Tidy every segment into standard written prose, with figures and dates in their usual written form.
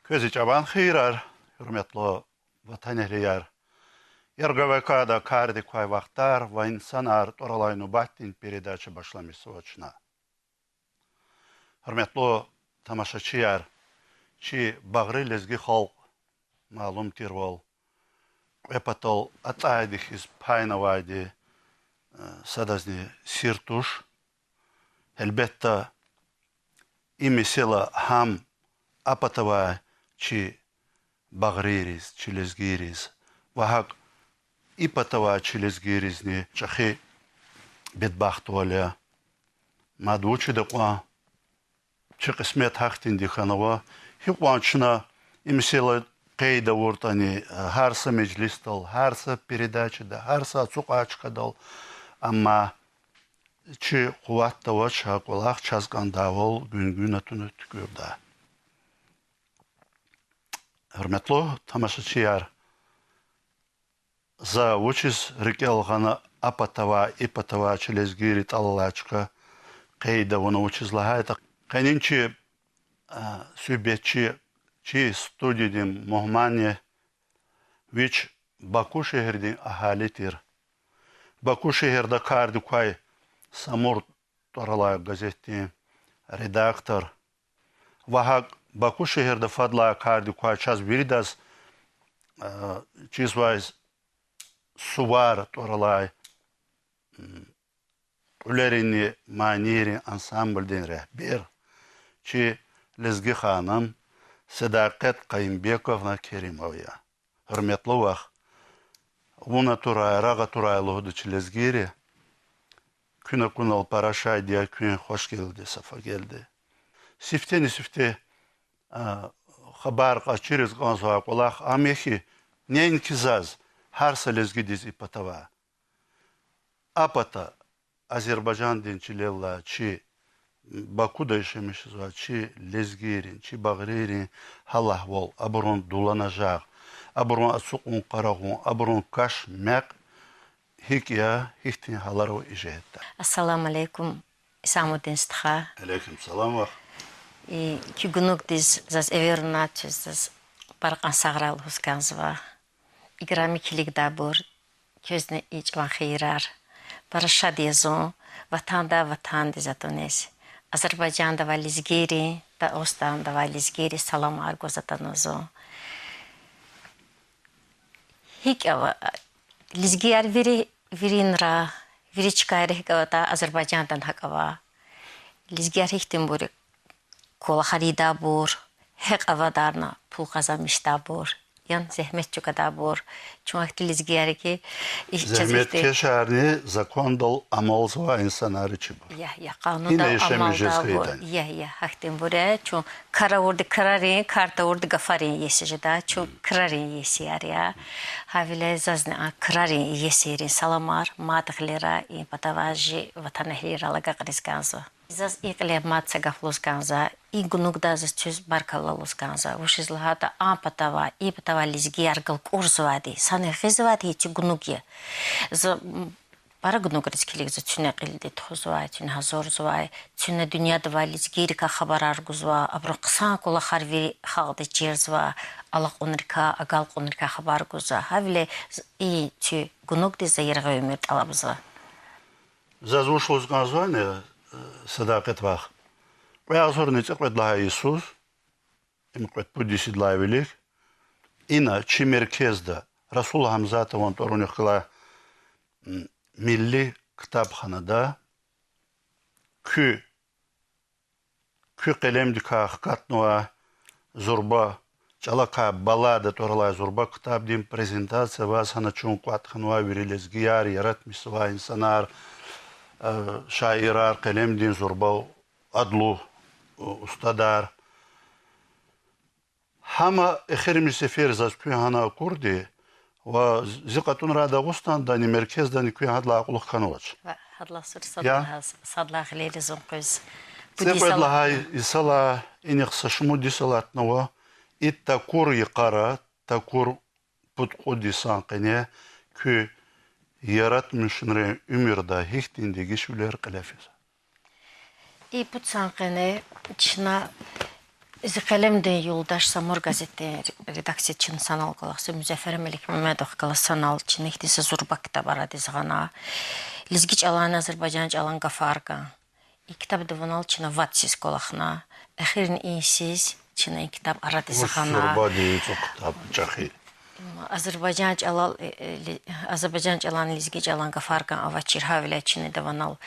Közü çaban xeyrar, hürmetli vatan ehliyer. Yergavekada kardi koy vaktar ve insanar toralaynu battin передача başlamışsı oçna. Hürmetli tamaşaçılar, çi bağrı lezgi halk malum tirvol. Епатол атайдих из пайнавайди садазни сиртуш. Elbette imesela ham apatava çi bağririz, çi lezgiriz. Vahak ipatava çi lezgiriz ni çahi bedbaht ola. Maduçi de qua çi kısmet haktin dikhanava. Hikwançına imesela Qeyda ortani harsa meclistal, harsa передачада, harsa açıqadal. Amma çi quvvatda va çaqolaq çazqandavol gün atını tükürda. Hürmetli tamaşaçılar, za uçiz rikelğana apatava, ipatava çilezgiri talaçqa qeyda onu uçizlahayta. Qaninçi sübetçi Çi stüdyedim muhmanye viç Baku şehirdin ahalitir. Baku şehirde kardi koy Samur Toralay gazetini redaktor. Vahak Baku şehirde fadla kardi koy çaz biridas çizvayz suvar Toralay ulerini maniri ansambldin rehber. Çi Lezgi Hanım Sadakat Qayımbekovna Kerimovya. Hürmetli vaxt. Buna turaya, rağa turaylığı çilezgiri. Küne kunal paraşay diye küne hoş geldi, safa geldi. Sifteni sifte xabar qaçiriz qansuaq olaq amehi neyin kizaz harsa lezgi diz ipatava. Apata Azerbaycan dinçilella çi Baku'da yaşamışız var. Çi lezgirin, çi bağririn, halah vol, aburun dulanacak, aburun asukun karağun, aburun kaş mek, hikya, hiktin halar o icehette. Assalamu alaikum, Isamuddin Stha. Aleyküm selam var. Ki günük diz, zaz evernatüz, zaz barqan sağral huskanzva. İgrami kilik dabur, közne iç van xeyrar. Barışa diyezon, vatanda vatan dizatones. Azerbaycan'da var lizgiri, Dağıstan'da var lizgiri, salam argozatanozo. Hik lizgiyar virinra, viri çıkayır hikavata Azerbaycan'dan hakava. Lizgiyar hiktim buri, kola harida bur, hek avadarna pul kazamışta bur. Yan zahmet çukada bur. Çünkü lizgiyar ki Zahmet keşarni zakondal amalzva insanlar için bur. Ya kanunda amalda bur. Ya haktim bur. Çünkü kara orada kararin, karta orada gafarin yesicida. Çünkü kararin yesiyar ya. Havile zazne kararin yesirin salamar madıqlera in patavaji vatanehlir alaga qriskanzo. Zaz iqle matsa gafluskanza i gunugda zaz tüz barkalaluskanza. Uşizlahata ampatava i patava lizgi argal kurzvadi. Sane xizvadi çi gunugye. Bara gunugrizkilik za tüne qildi txuzvay, tüne hazorzvay, tüne dünyada va lizgiri ka xabar arguzva, abro qsan kola xarvi xalqda çerzva, alaq onrika, agal onrika xabar guzva. Havile i tü gunugdi za yerga ömür alabızva. Zaz uşluzkanzva ne? Sadakat vaxt. Ve azorni çıqvet laha Isus, imqvet budisid laha velik, ina çi merkezde Rasul Hamzatov'un torunikla Milli Kitapxanada kü qalemdika qatnova zorba çalaka balada toralay zorba kitab dim prezentatsiya va sanatçun qatxanova verilezgiyar yaratmış va insanlar şairar kalem din zorba adlu ustadar hama ekhirmi sefer zaz kuyhana kurdi ve zikatun rada Dağıstan'dan merkezden kuyhadla aquluq kanolaç. Hadla sır sadla xileli zonquz. Zikatun lahay isala inixsaşmu disalatnova it takur yıqara takur putqu disan qine kü yaratmışınre ümürda hiktindegi şüler qilafız. I putsan qine çna Zıqələmdə yoldaş Samur qəzetdə redaksiyaçının sanal qolaqsı Müzəffər Məlik Məmmədov qala sanal çinəkdəsə Zurba kitab aradizğana. Lizgiç alan Azərbaycan alan qafarqa. Kitab divanal çina vatsiz qolaqna. Əxirin insiz çina kitab aradizğana. Zurba deyil, çox kitab çaxı. Azərbaycan alan Lizgiç alan qafarqa avaçir havilə çina divanal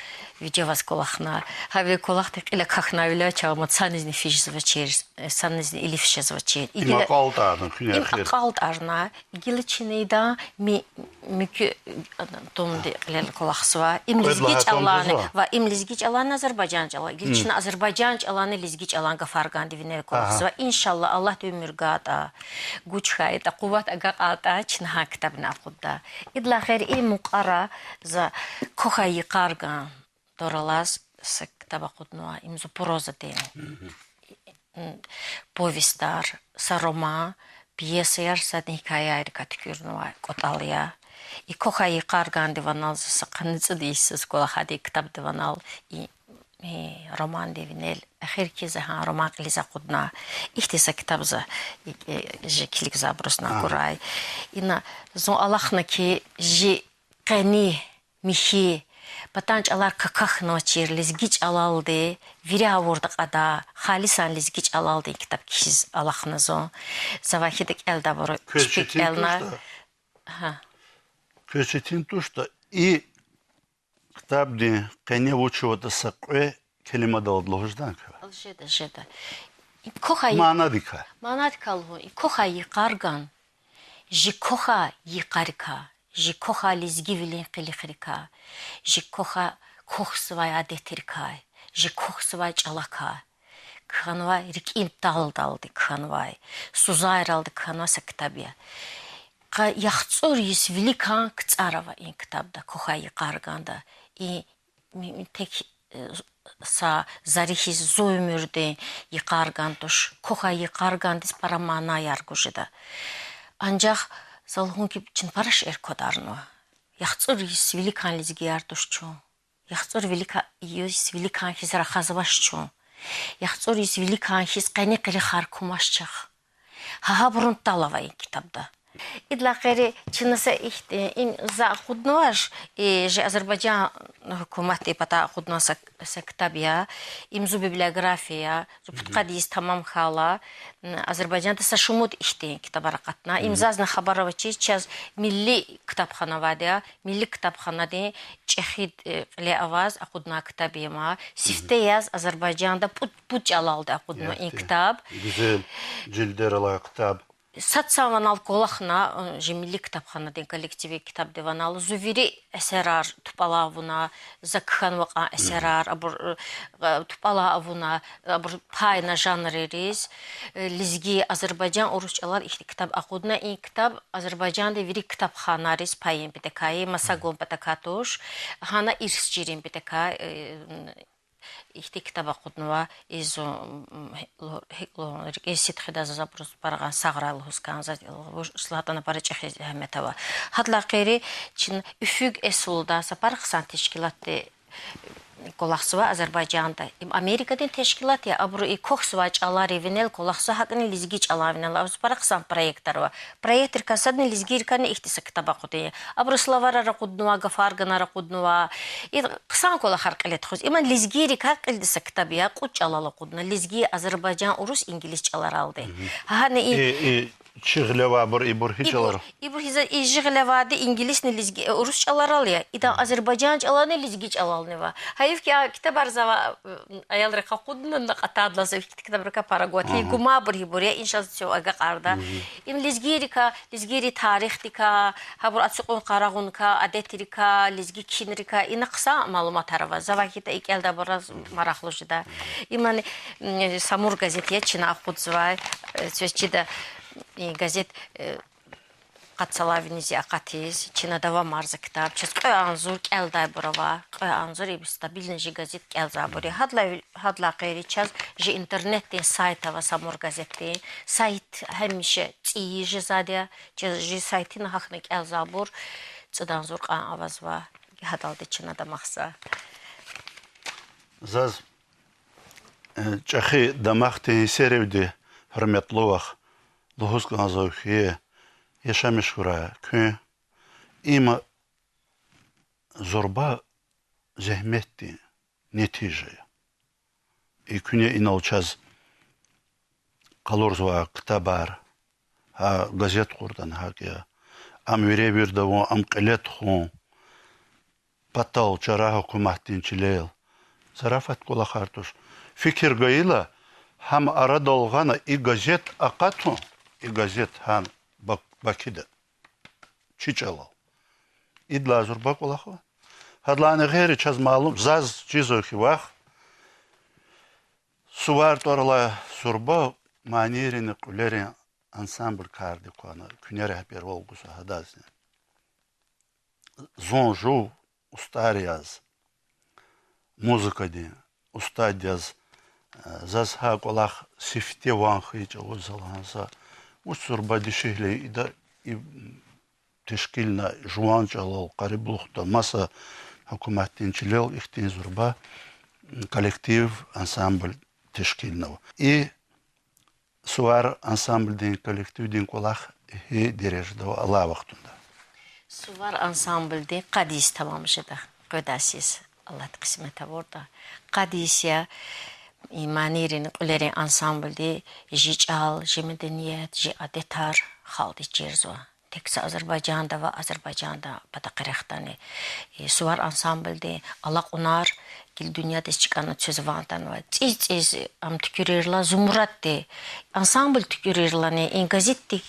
Видеоваз колахна, хаве колах так или как на виля, чама цанизни фиш звучит, цанизни или фиш звучит. Има калтарна, им калтарна, гилчинейда мики томде лел колахсва, им лизгич аланы, ва им лизгич аланы Азербайджан аланы, гилчина Азербайджан аланы лизгич аланы гафарган дивинер колахсва. Иншалла Аллах тумиргата, гучхай, та куват агата, чинха китабна худда. Идла хэр им муқара за кохай карган. Доралаз с китаба худнуа имзу проза ден. Повестар, сарома, пьесер садни хикая катикюрнуа коталия. И кохай карган диванал за канцдис сколахади китаб диванал и роман дивинел. Ахир кизаха роман лиза худна. Ихтиса китаб за жеклик забрусна курай. Ина зон Аллахна ки жи кани михи Патанч алар каках ночир лизгич алалды, виря вордық ада, халисан лизгич алалды китап кишиз Аллахназо. Завахидик элда бору чпик элна. Köçetin tuşta и kitap di kene uçuva da sakwe kelime de odlohujdan ka. Jeda. Koha Mana dika. Mana dikalhu. Koha yiqargan. Ji koha yiqarka. Ji koha lizgivlin qiliqrika. Ji koha kohsvay adetirkay. Ji kohsvay çalaka. Khanvay rikim daldaldı khanvay. Suzayraldı khanva saktabiya. Yaxtsur yis velikan ktsarava in kitabda koha yiqarganda. И tek sa zarihiz zoymürde yiqarganduş. Koha yiqargandis para mana yargujida. Ancaq Salhunki için paraş erkodarno. Yaxtsur yis velikan lizgi yarduşçu. Yaxtsur velikan his raxazvaşçu. Yaxtsur yis velikan his qani qiri xarkumaşçıq. Ha burun talavay kitabda. İdla qeri çınısa im za xudnoş je Azerbaycan hükümeti pata xudnosa kitabya imzu bibliografiya zuputqadis tamam xala Azerbaycanda sa şumut ihte kitabarakatna imzazna xabarovchi час milli kitabxana vadiya milli kitabxanada çexid le avaz aqudna kitabiyama sifte yaz Azerbaycanda put alaldı aqudna in kitab Güzel cilder ala kitab Satsavanal kolaqna Milli kitabxanadan kollektivi kitab divanal zuviri əsərar tupalavuna zakxanvaqa əsərar abur tupalavuna abur payna janreriz lizgi Azərbaycan orusçalar ihti kitab aqudna in kitab Azərbaycanda viri kitabxanariz payin bitakayi masagon patakatuş hana irsçirin bitakay ихти китаба худнува изо рекесит хидаза запрос параган саграл хускан за слатана парачахи хаметава хадла қери чин үфүг эсулда сапархсан тешкилатты Kolaqsıva Azərbaycanda. Amerikadan təşkilat ya abru koxsıva çalar evinel kolaqsı haqqını lizgiç alavinel. Avspara qısan proyektlar var. Proyektir kasadını lizgirkanı ihtisa kitaba qudiya. Abru slavarara qudnuva, qafarganara qudnuva. Qısan kola xarqilet xuz. İman lizgiri haqq ildisa kitabiya quç alala qudna. Lizgi Azərbaycan, Urus, İngiliz çalar aldı. Çığleva bur ibur hiç alar. İbur hiza İcğleva de İngiliz ne lizgi Rus çalar alya. İda Azerbaycan çalanı lizgi çalalını va. Hayf ki kitap arzava ayal reka qudun da qatadla se kitap reka paragot. Hi guma bur hi burya inşallah aga qarda. İm lizgiri tarix dika ha bur açıqon qaragun ka adetrika lizgi kinrika ina qısa malumat arava. Zavakita ikelda biraz maraqlıcıda. İman Samur gazetiye Çina aqudzvay çeşçide газет Qatsalavinizi aqatiz, Çinadava marza kitab, çes qoy anzur kelday burava, qoy anzur i stabilnji gazet kelza buri. Hadla qeyri çes ji internetden saytava Samur gazeti, sayt hemişe çiyji zadya, çes ji saytin haqni kelza bur, çadan zur qan avazva, hadaldı Çinada maqsa. Zaz Чахи дамахты серевди хөрмәтле Лохус Ганзаухи Яшамишкура Кün има зорба зәхметти нетиже. И күне иналчаз калорзва ктабар ها газет курдан хаки ам веребирдавон ам қилет хун патал чара хукуматтин чилел зарафат кола хартуш фикир гайла хам арадолгана и газет акату и газет хан бакида чичало идла зурба кола хо хадланы гери час малум заз чизохи вах сувар торла сурба манерин кулерин ансамбль карди куана күнер хапер волгуса хадазне зонжу устариаз музыка ди устадиаз заз ха колах сифте ванхи чавузаланса усурба дишихле ида и тешкилна жуанчалал кариблухта маса хукуматтинчилел ихтин зурба коллектив ансамбль тешкилнава и Суар ансамбль ден коллектив ден колах хи диреждо ала вақтунда. Суар ансамбль ден қадис тамамшыда. Көдасыз Allah қисмета борда. Қадисия и манерин улерин ансамбль де жичал, жемедениет, жи адетар халди черзо. Текса Азербайджанда ва Азербайджанда патақирахтани. Суар ансамбль де алақ унар кил dünyada çıkan sözvantan var. Циц ам тükürerla zumratte. Ансамбль tükürerlane in gazetti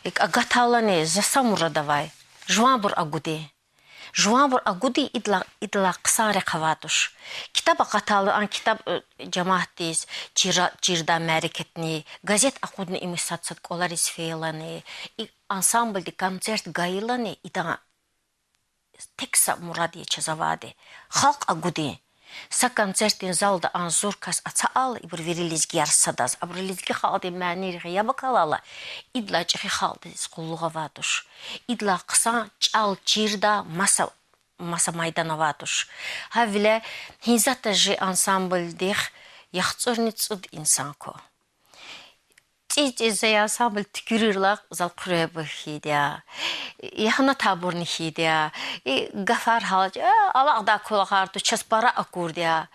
agatалане засамурадавай. Жуанбур агуди. Жуанбур агуди идла қысаре қаватуш. Китап агаталы ан китап жамааттис чирда мәрекетни газет акудны имисатсат коларис фейлане и ансамбль де концерт гайлане ида текса муради чазаваде. Халк агуди. Са концертин залда анзуркас ацаал и бурвирилиз гярсадаз абрилизги халди мәнир ябакалала идла чихи халди скулугаватуш идла қыса чал чирда маса майданаватуш хавиле хинзата же ансамбль дих яхцорницуд инсанко Циц ансамбль тükürüрлак зал куребы хидя яхна табурни хидя и гафар халж алакда колахарту часпара акурдя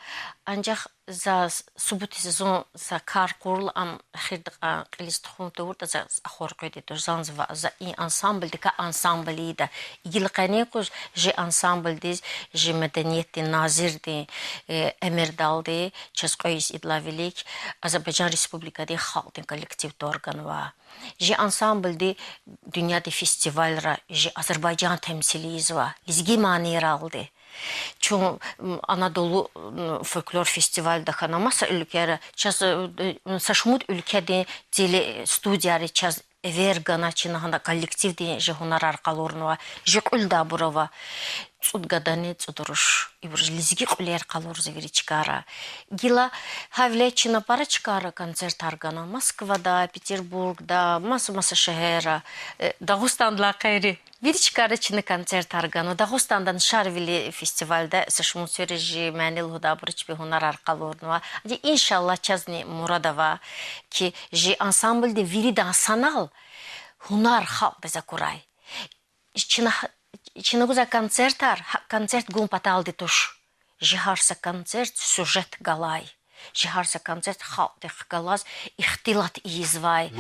анжақ за субботи сезон за кар курл ам хирдqa qilistxun to'rda za axorqidi zanzva za i ансамбль deka ансамбль ida igilqani qo'sh je ансамбль diz je madaniyeti nazirdi emerdaldi chasqois idlavilik Azerbaycan Respublikadi xalqin kollektiv organva je ансамбль di dünyada festivalra je Azerbaycan temsiliyizva lizgi maniraldi Чун Анадолу фольклор фестивальда ханамаса ülkere час сашмут ülkede дели студияри час вергана чинахана коллективде же хунар аркалорнова же кулда бурова цудгадане цудуруш ибрлизги кулер калор заверичкара гила хавлечина парачкара концерт аргана Москвада Петербургда маса шехера Дагыстанда кайри Виричкарычны концерт аргану Дагыстандан Шарвили фестивальда сашмун сөрежи мәнил худабырыч бе хунар аркалорнова иншалла чазни Мурадова ки же ансамбльде вирида санал хунар халда закурай Чинагуза концерт гум паталды туш жихарса концерт сюжет галай Жихарса концерт халды хгалаз ихтилат извай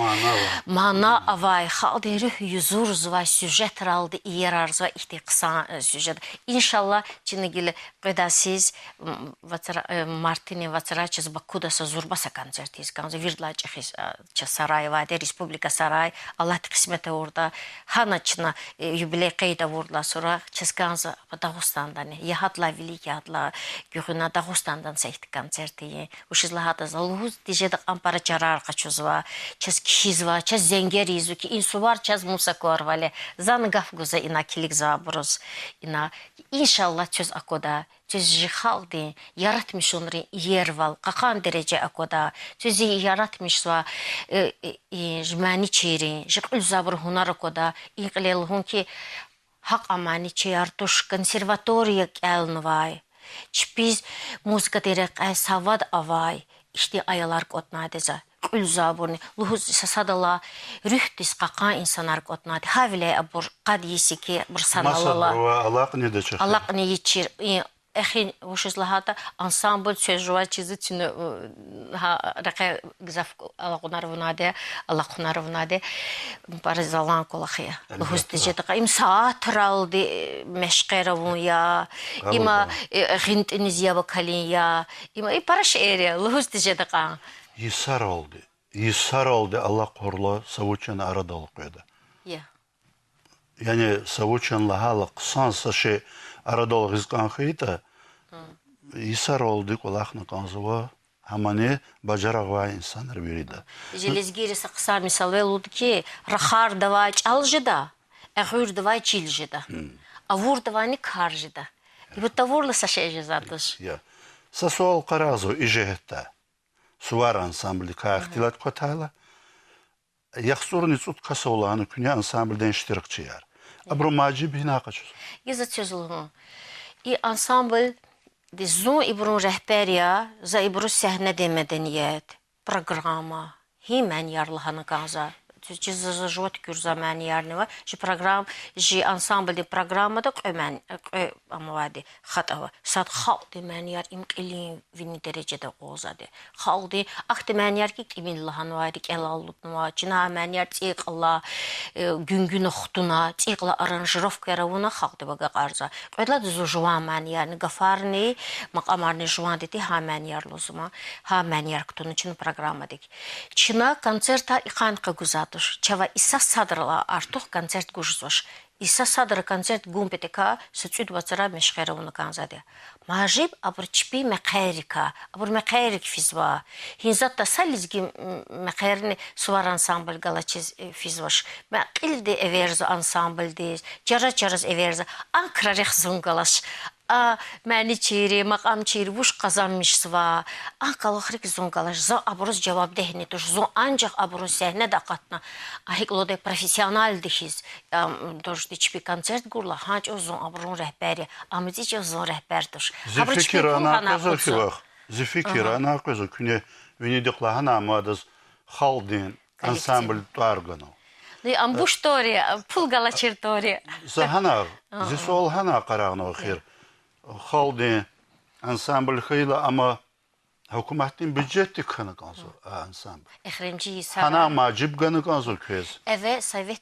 мана авай халды рүх юзур звай сюжет ралды иерар звай ихти кыса сюжет иншалла чинигиле кыдасиз Мартини вацарачыз Бакудаса зурбаса концерт изганз вирдла чехис Сараева де Республика Сарай Аллах кисмете орда ханачна юбилей кайда ворла сура чесганз Дагыстандан яхатла великий атла гюхна Дагыстандан сейт концерти Ушизлахата залуз дижеда ампара чарар качузва час кизва час зенгеризу ки инсувар час мусакорвале зангафгуза ина киликза брус ина иншалла чөз акода чөз жихалди яратмыш онри ервал какан дереже акода чөз яратмышва жмани чери жикул забр хунар акода инqilel хунки хак амани чертуш консерватория кэлнвай Чпиз музыка дерек савад авай işte ayalar qotnadı za. Qul zabuni luhuz sasadala rühdis qaqa insanlar qotnadı. Havile abur qadisi ki bir sanalala. Masar Allah ne de çıkıyor. Allah ne yetişir. Əxin hoşuzlahata ansambl çözüva çizi çini ha rəqə gzaf Allah qunarvunade Allah qunarvunade parazalan qolaxya. Luhuzdice de im saatraldi meşqeravun ya ima xintiniz ya bakalin ya ima paraş eri luhuzdice de qan. Yisar oldu Allah korla savuçan arada olqıydı. Ya. Yani savuçan lahalı qısansa şey arada olğızqan xeyta Yisar oldu kulağına kanzıva hamani bacarak var insanlar biriydi. Железгирisi kısa misal verildi ki rahar dava çaljıda, ağır dava çilжida. Avur dava ni karjıda. И вот тавурла сашеже затыш. Ya. Сасуал qarazı ижehetta. Suvar ansambli kaxtilat qotala. Yaxsurni tsut kasolanı künya ansamblden iştirakçı yar. Abro macib hina qaçız. Geza çözülü. И ансамбль de zon ibrun rehberiya, za ibru sahne de medeniyet, programa, himen yarlıhanı kanza. Cizazı jot kürza men yarnı var. Ji program, ji ансамбль de programa da qömen, amavadi, xatava. Sad xalq de men yar imqilin vini derecede qozadı. Xalq de, ax de men yar ki kimin lahan varik elallutnu var. Cina men yar tsiqla, gün uxtuna, tsiqla aranjirovka yaravuna xalq de baga qarza. Qödla de zujuan men yarni, gafarni, maqamarni juan dedi, ha men yar lozuma, ha men yar kutunu çin programa dik. Çina konserta iqanqa guzatı. Чава иса садрала артух концерт гужзош. Иса садра концерт гумпетека сцуд бацара мешхеравна канзаде. Мажиб абрчпи мекерика, абр мекерик физва. Хинзатта сализги мекерни сувар ансамбль галачиз физваш. Ма илде эверз ансамбль дез, чара-чараз эверз анкрарех зунгалаш. Məni çeyri, maqam çeyri, vuş qazanmış sva. Qalxırıq zonqalaş, za abruz cavab dehni tuş, zon ancaq abruz səhnə də qatna. Ahıqlo da profesional dixiz. Doşdi çipi konsert qurla, hanç o zon abrun rəhbəri, amıcı o zon rəhbərdir. Zifikir ana qazır. Zifikir ana qazır. Küne vinidikla hana madız xaldin, ansambl tuarganov. Am bu ştori, pul galaçirtori. Zahana, zisol hana qarağına xir. Xaldin, ansambl xeyla ama hükümetin büdjeti kanı kanzor ansambl. Exrimci Hana macib kanı kanzor köz. Evet, Sovet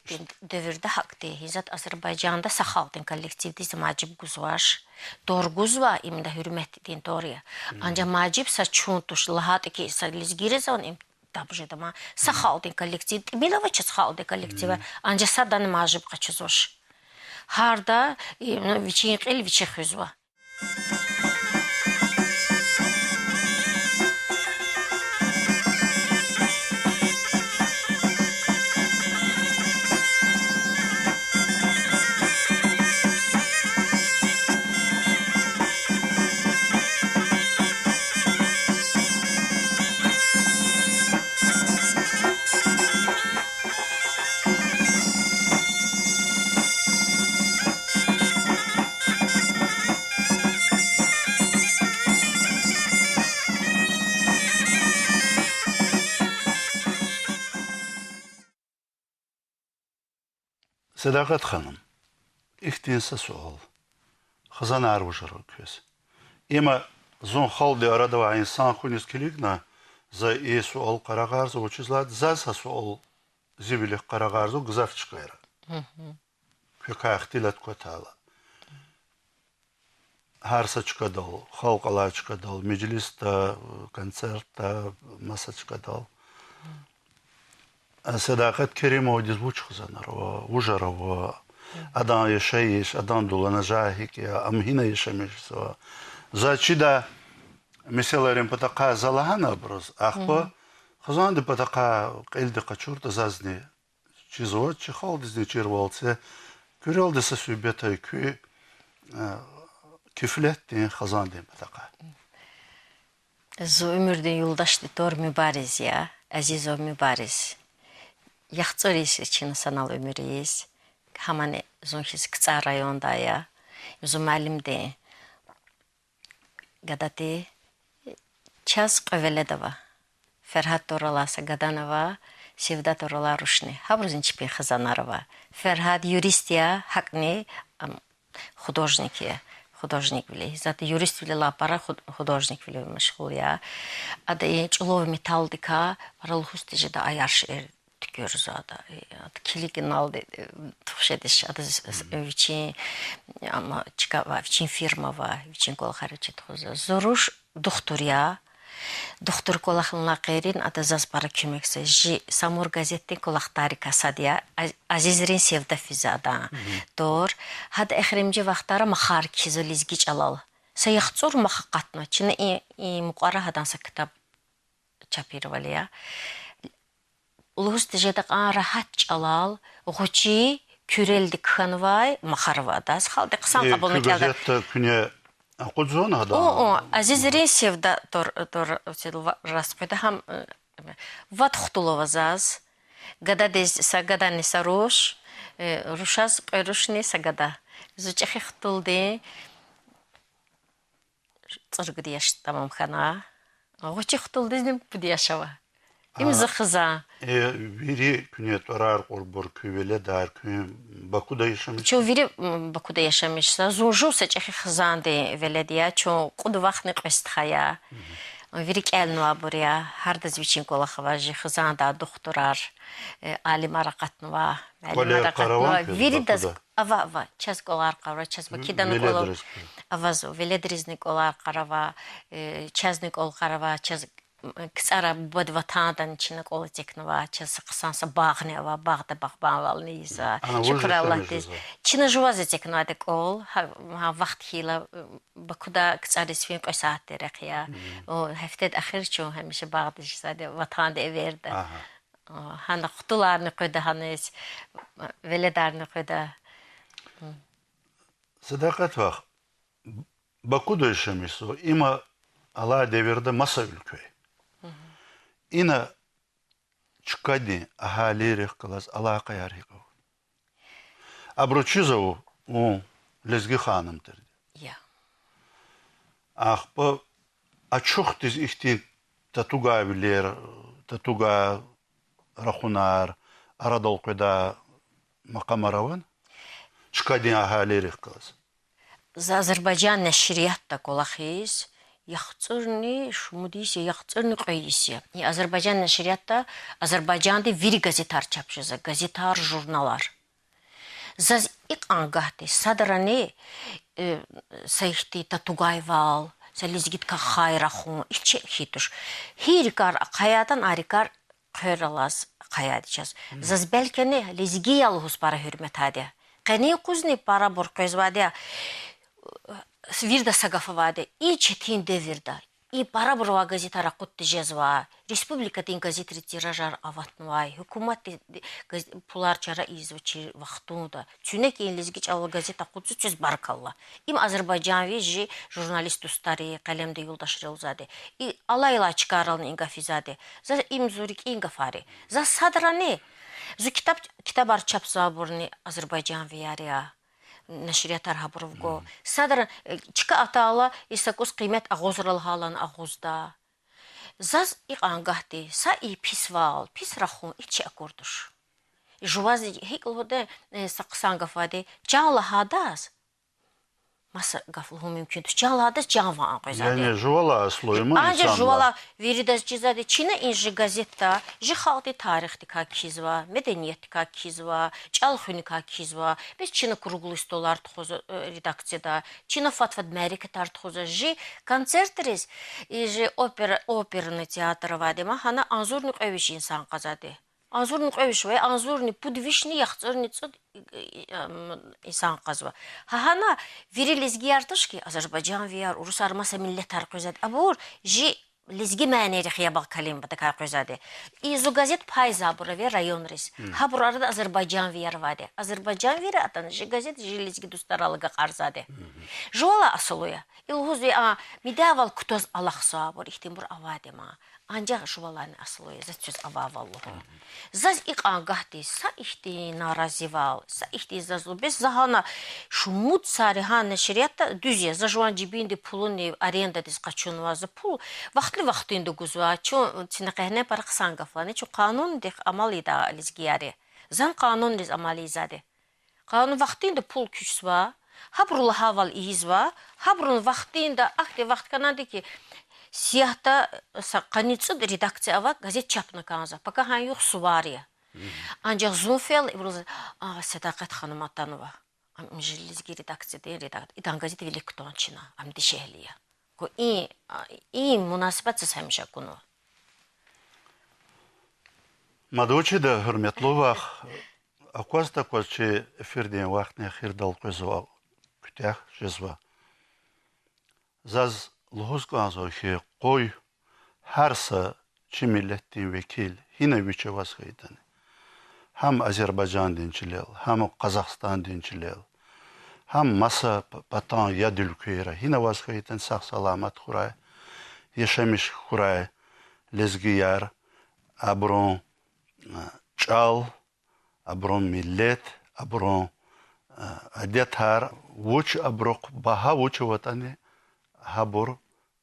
dövrdə haqdı. Hizat Azərbaycanda saxaldın kollektivdə macib guzvar. Doğru var imda hürmetdin doğruya. Ancaq macib sa çuntuş lahat ki sa lizgirezon im Dobrze, ma saxaldın kollektiv. Milovaç saxaldı kollektiva. Ancaq sadan macib qaçızor. Harda viçin qil viçi xüzva. Sadakat Hanım, ihtinsa sual. Xazan arvujaro köz. Ima zon xaldi arada va insan xunis kiligna za e sual qaraqarzo uçizlad za sa sual zibilik qaraqarzo gzaf çıqayra. Köka ihtilat kotala. Harsa çıqadal, xalqala çıqadal, meclista, konsertta, masa çıqadal. Sadakat Kerimov dizvuç Xazanarova, Ujarova, adan yaşayış, adan dolanacak ya, amhina yaşamış sva. Začida meselerim pataka zalahana bros, ahpa Xazan de pataka elde kaçurta zazni. Çizo, çihal dizni çirvaltse, körel de sasübeta kü küfletti Xazan de pataka. Zo ömürde yoldaşdı tor mübariz ya, aziz o mübariz. Yaxtsoriş için sanal ömürüyüz. Hamane zonşis kısa rayonda ya. Zo malimde. Gadate çaz qövele de var. Ferhat Torala Sagadanova, Sevda Torala Rushni. Habрузин Чипин Хазанарова. Ferhat юристия, Хакни, художники. Художник вели. Зато юрист вели лапара, художник вели машгул я. Ада и чулов металдика, паралхусти же да аяш тükürüz ada. Kiligin aldı tuhşediş adı için ama çıkava için firma var, için kol hareket hoza. Zoruş doktor ya. Doktor kolakınla qeyrin adı zaz para kömekse. Ji Samur gazetten kolak tarika sadia. Azizrin sevda fizada. Doğru. Hadi ekremci vaxtara mahar kizo lizgiç alal. Sayıqtsur mahaqatna. Çine muqara hadansa kitap çapirvali ya. Улус тежедек раhat çalal, гучи күрелдик ханвай махарвада. Схалдек сан кабылны келди. Газета күне акудзона да. О, Азиз Ресевда тор распеда хам ват хутулова заз. Гада дез сагада не сарош, рушас qerушни сагада. Зучехи хутулди. Цыргдияш тамам хана. Гучи хутулди нем пудияшава. İmzi kıza. Viri künet orar orbor küvele dar küm Baku'da yaşamış. Ço viri Baku'da yaşamışsa zoju seçehi kızandı velediya ço kudu vaxtni qestxaya. Viri kelnva buraya harda zviçin kola xavaji kızanda doktorar alim araqatnva alim araqatnva viri daz ava çaz kolar qavra çaz bakidan kola avazo veledriznik kolar qarava çaznik kol qarava çaz Ксара бодватадан чина кола текнова час қсанса бағнева бағда бағбанвални за чикраллахтис чина жуаза текнова де кол ха вақт хила бакуда ксарис фин қосат дерехия о хафтет ахир чо ҳамиша бағда жисаде ватан де верда хана хутуларны қойда ханес веледарны қойда Sadaqat vaq Baku'da yaşamış o ima ala devirde masa ülköy. İna çıkadi ahali rehkalas alaka yarıqo. Abroçizovu o lezgi hanımdır. Ya. Ah bu açıq diz ihti tatuga bilir, tatuga rahunar aradol qoda maqamaravan. Çıkadi ahali rehkalas. За Азербайджан нәшриятта колахиз яхцырны шумудисе яхцырны қойисе. И Азербайджан нәшриятта Азербайджанды вири газетар чапшыза, газетар журналар. Заз ик ангахты садраны сайхти татугайвал, сализгитка хайрахун, илче хитуш. Хирикар қаядан арикар қойралаз қаядичаз. Заз бәлкені лизги ялғыз пара хүрмет хаде. Қани кузни пара бурқойзваде Virda sagafavade и четин devirda и параброва газетара кутты жезва республикатын газетри тиражар аватнвай hükümet pularчара извучи вахтунда тюнек инлизгич ала газета кутсу чөз баркалла им Азербайджан вежи журналист устари калемде юлдаш релзаде и алайла чкаралны ингафизаде за им зурик ингафари за садраны зу китап арчапса бурни Азербайджан виярия Нәшриятар хабровго. Садыр чика атала исакус кыймет агозрал халан агозда. Заз ик ангахти са и писвал, писрахун ичи акордуш. Жувази хиклоде саксангафаде жала хадас. Masa gafluhu mümkündür. Çalada can var qoyzadı. Yani juvala sloyma insanlar. Ancak juvala veridas cizadı. Çin'e inji gazetta, ji xalqi tarixti ka kizva, medeniyeti ka kizva, çalxuni ka kizva. Biz Çin'e kuruglu stolar txoza redaksiyada, Çin'e fatvad məriki tar txoza. Ji konsertriz, ji operni teatrı vadima, hana anzurnik öviş insan qazadı. Anzurnik öviş ve anzurni pudvişni yaxtırni tsud insan qazva. Hana veri lizgi yartışki Azerbaycan viyar Urus armasa millet tarqözad. Abur ji lizgi məneri xiyabal kalim bada qarqözadi. İzu gazet payza bura ve rayon res. Ha bur arada Azerbaycan viyar vade. Azerbaycan veri atan ji gazet ji lizgi dustaralıga qarzade. Jola asılıya. İlhuz ve midaval kutoz alaqsa bur ihtim bur avade ma. Ancaq şuvalarını asıl oya, zat söz avavalluhu. Zaz iqan qahdi, sa ihti narazival, sa ihti zazlu, bez zahana şumut sarihana şeriyatta düzye, zajuan cibinde pulun ne arenda diz qaçun vazı pul, vaxtlı guzva, ço çinaqehne paraq sangaflani, ço qanun dix amal ida lizgiyari. Zan qanun diz amali izade. Qanun vaxtında pul küçsva, habrul haval izva, habrul vaxtında ahde vaxt kanadı ki siyahta qanitsid redaksiya ava gazet çapını kanza. Paka han yox suvariya. Ancaq Zunfel ibroz Sadaqat xanım atanova. Am jilizgi redaksiya de redaksiya. İdan gazet velektonçina. Am dişehliya. Ko iyi münasibetsiz hemşe konu. Madouchi da hürmetli vaxt akwas takwas çi efirdiyen vaxt ne xir dal qızva kütah jezva. Zaz luhuz kanzo ki qoy hersa çi milletin vekil yine viçe vasgaydan. Hem Azerbaycan dinçilel, hem Kazakistan dinçilel, hem masa patan ya dülküyre yine vasgaydan sağ salamat kuray, yaşamış kuray, lezgiyar, abron çal, abron millet, abron adetar, vuç abrok baha vuç vatanı habur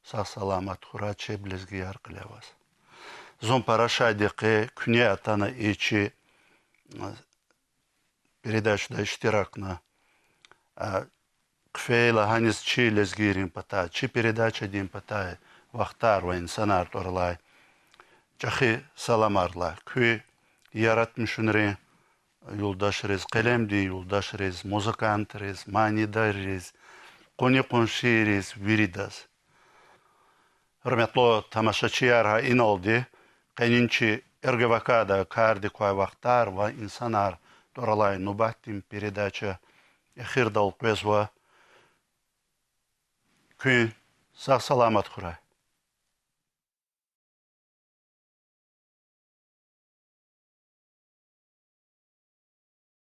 sağ salamat kuray çe lezgiyar kılevas. Zon paraşa deke künye atana içi передача иштиракна кфейла ханис чи лезгирин пата чи передача дин пата вахтар ва инсанар торлай чахи саламарла күй yaratmışınre yoldaş rez kalemdi yoldaş rez muzikant rez manidar rez koni konşi rez viridas hürmetli tamaşaçılar ha in oldu kaninçi ergevakada kardi koy vaqtar va insanar Toralay Nubattin передача Ехир дал Квезва Күн сақ саламат құрай.